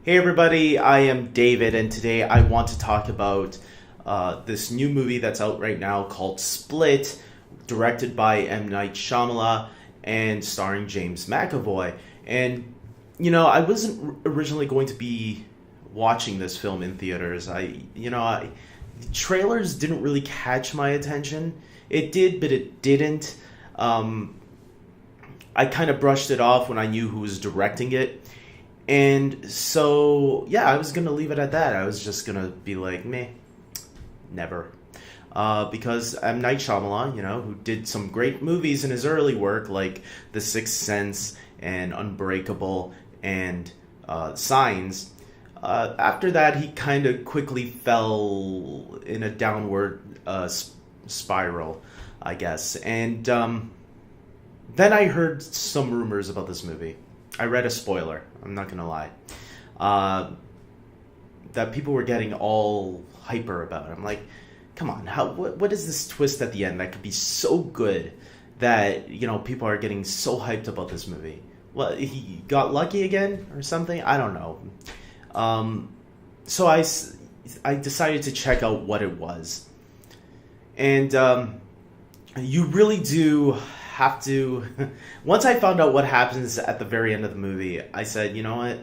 Hey everybody, I am David, and today I want to talk about this new movie that's out right now called Split, directed by M. Night Shyamalan and starring James McAvoy. And, I wasn't originally going to be watching this film in theaters. The trailers didn't really catch my attention. It did, but it didn't. I kind of brushed it off when I knew who was directing it. And so, yeah, I was going to leave it at that. I was just going to be like, meh, never. Because M. Night Shyamalan, who did some great movies in his early work, like The Sixth Sense and Unbreakable and Signs, after that, he kind of quickly fell in a downward spiral, I guess. And then I heard some rumors about this movie. I read a spoiler, I'm not gonna lie, that people were getting all hyper about it. I'm like, come on, what is this twist at the end that could be so good that, people are getting so hyped about this movie? Well, he got lucky again or something? I don't know. So I decided to check out what it was. And you really do have to. Once I found out what happens at the very end of the movie, I said, you know what,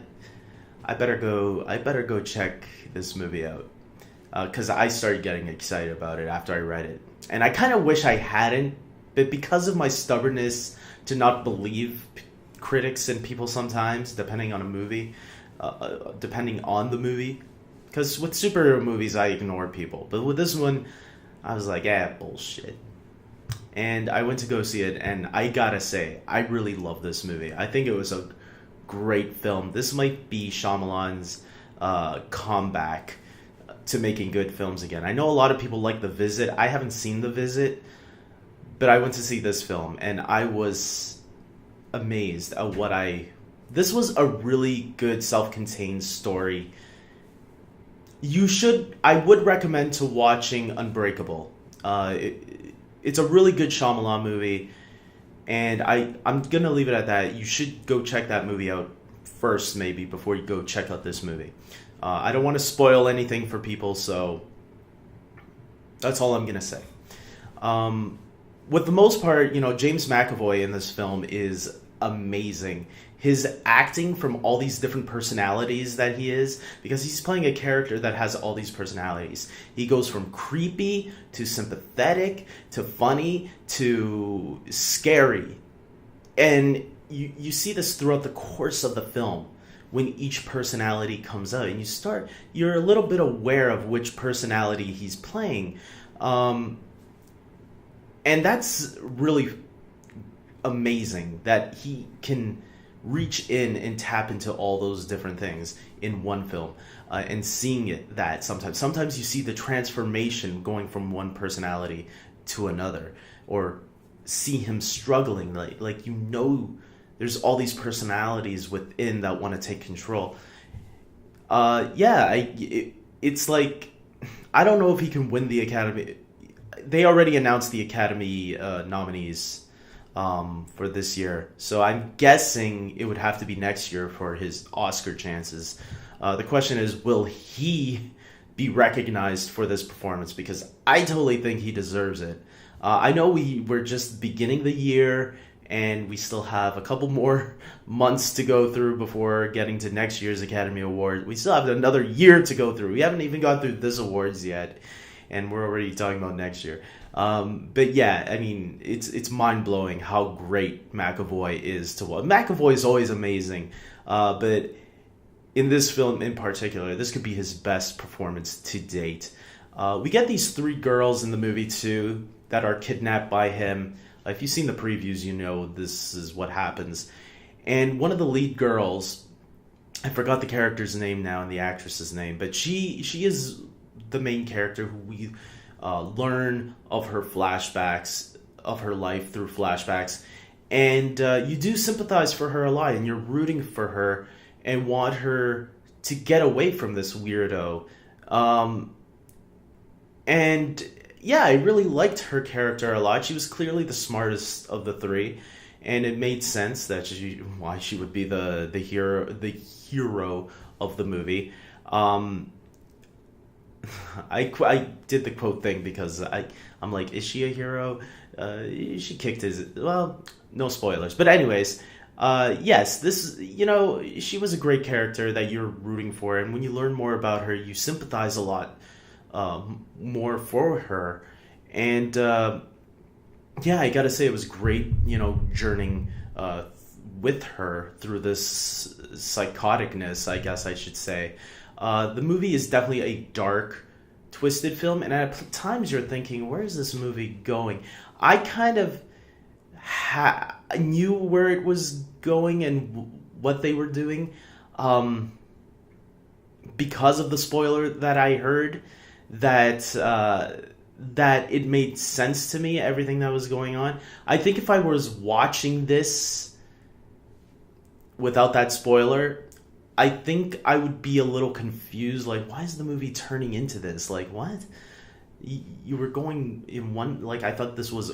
I better go check this movie out, because I started getting excited about it after I read it. And I kind of wish I hadn't, but because of my stubbornness to not believe critics and people sometimes, depending on the movie, because with superhero movies I ignore people, but with this one I was like, bullshit. And I went to go see it, and I gotta say, I really love this movie. I think it was a great film. This might be Shyamalan's comeback to making good films again. I know a lot of people like The Visit. I haven't seen The Visit, but I went to see this film, and I was amazed at This was a really good self-contained story. I would recommend to watching Unbreakable. It's a really good Shyamalan movie, and I'm going to leave it at that. You should go check that movie out first, maybe, before you go check out this movie. I don't want to spoil anything for people, so that's all I'm going to say. With the most part, James McAvoy in this film is amazing. His acting from all these different personalities that he is, because he's playing a character that has all these personalities. He goes from creepy to sympathetic to funny to scary. And you see this throughout the course of the film when each personality comes out. And you're a little bit aware of which personality he's playing. And that's really amazing that he can reach in and tap into all those different things in one film, and seeing that sometimes you see the transformation going from one personality to another, or see him struggling, like there's all these personalities within that want to take control. It's like, I don't know if he can win the Academy. They already announced the Academy nominees for this year, so I'm guessing it would have to be next year for his Oscar chances. The question is, will he be recognized for this performance? Because I totally think he deserves it. I know we're just beginning the year, and we still have a couple more months to go through before getting to next year's Academy Award. We still have another year to go through. We haven't even gone through this awards yet, and we're already talking about next year. But yeah, I mean, it's mind-blowing how great McAvoy is to watch. McAvoy is always amazing, but in this film in particular, this could be his best performance to date. We get these three girls in the movie too that are kidnapped by him. If you've seen the previews, you know this is what happens. And one of the lead girls, I forgot the character's name now and the actress's name, but she is the main character who we learn of her flashbacks, of her life through flashbacks, and you do sympathize for her a lot, and you're rooting for her and want her to get away from this weirdo. And yeah, I really liked her character a lot. She was clearly the smartest of the three, and it made sense that why she would be the hero of the movie. I did the quote thing because I'm like, is she a hero? She kicked his, well, no spoilers, but anyways, yes, this, she was a great character that you're rooting for, and when you learn more about her, you sympathize a lot more for her, and yeah, I gotta say it was great, journeying with her through this psychoticness, I guess I should say. The movie is definitely a dark, twisted film, and at times you're thinking, where is this movie going? I kind of knew where it was going and what they were doing because of the spoiler that I heard, that it made sense to me, everything that was going on. I think if I was watching this without that spoiler, I think I would be a little confused, like, why is the movie turning into this? Like, what? You were going in one, like, I thought this was...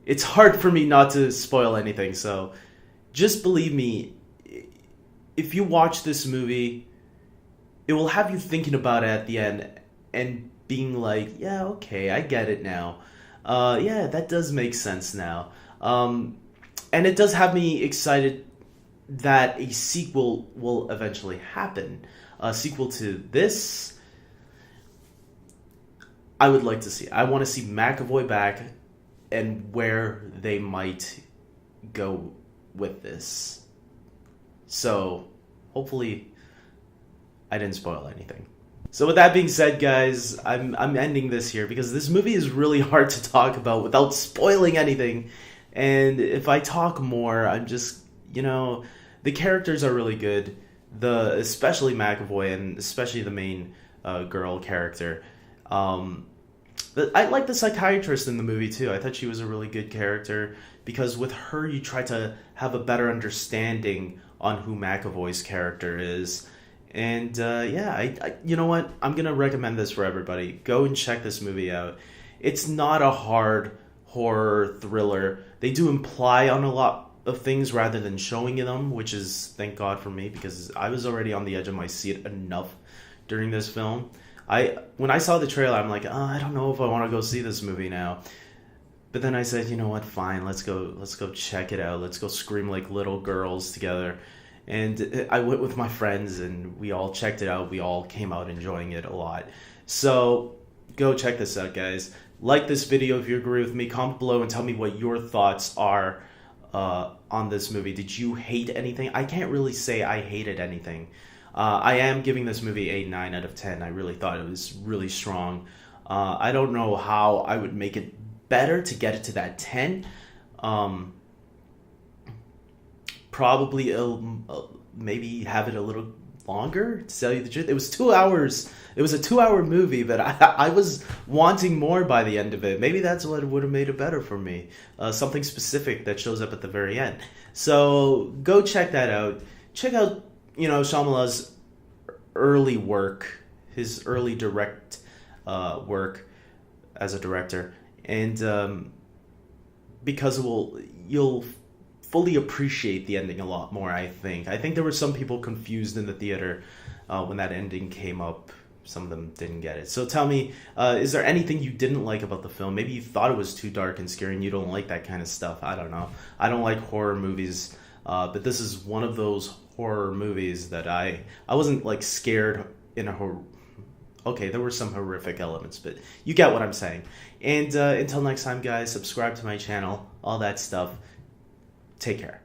It's hard for me not to spoil anything, so just believe me, if you watch this movie, it will have you thinking about it at the end and being like, yeah, okay, I get it now. Yeah, that does make sense now. And it does have me excited that a sequel will eventually happen. A sequel to this, I would like to see. I want to see McAvoy back and where they might go with this. So, hopefully, I didn't spoil anything. So with that being said, guys, I'm ending this here because this movie is really hard to talk about without spoiling anything. And if I talk more, I'm just, the characters are really good. Especially McAvoy and especially the main girl character. I like the psychiatrist in the movie too. I thought she was a really good character because with her you try to have a better understanding on who McAvoy's character is. And yeah, I you know what? I'm gonna recommend this for everybody. Go and check this movie out. It's not a hard horror thriller. They do imply on a lot of things rather than showing them, which is thank God for me because I was already on the edge of my seat enough during this film. When I saw the trailer, I'm like, oh, I don't know if I want to go see this movie now. But then I said, you know what? Fine, let's go check it out. Let's go scream like little girls together. And I went with my friends, and we all checked it out. We all came out enjoying it a lot. So go check this out, guys. Like this video if you agree with me. Comment below and tell me what your thoughts are on this movie. Did you hate anything? I can't really say I hated anything. I am giving this movie a 9 out of 10. I really thought it was really strong. I don't know how I would make it better to get it to that 10. Probably maybe have it a little longer, to tell you the truth. It was 2 hours. It was a 2-hour movie, but I was wanting more by the end of it. Maybe that's what would have made it better for me. Something specific that shows up at the very end. So go check that out. Check out, Shyamalan's early work, his early direct work as a director, and because you'll fully appreciate the ending a lot more. I think there were some people confused in the theater when that ending came up. Some of them didn't get it. So tell me, is there anything you didn't like about the film? Maybe you thought it was too dark and scary and you don't like that kind of stuff. I don't know. I don't like horror movies, but this is one of those horror movies that I wasn't like scared in a horror. Okay, there were some horrific elements, but you get what I'm saying. And until next time, guys, subscribe to my channel, all that stuff. Take care.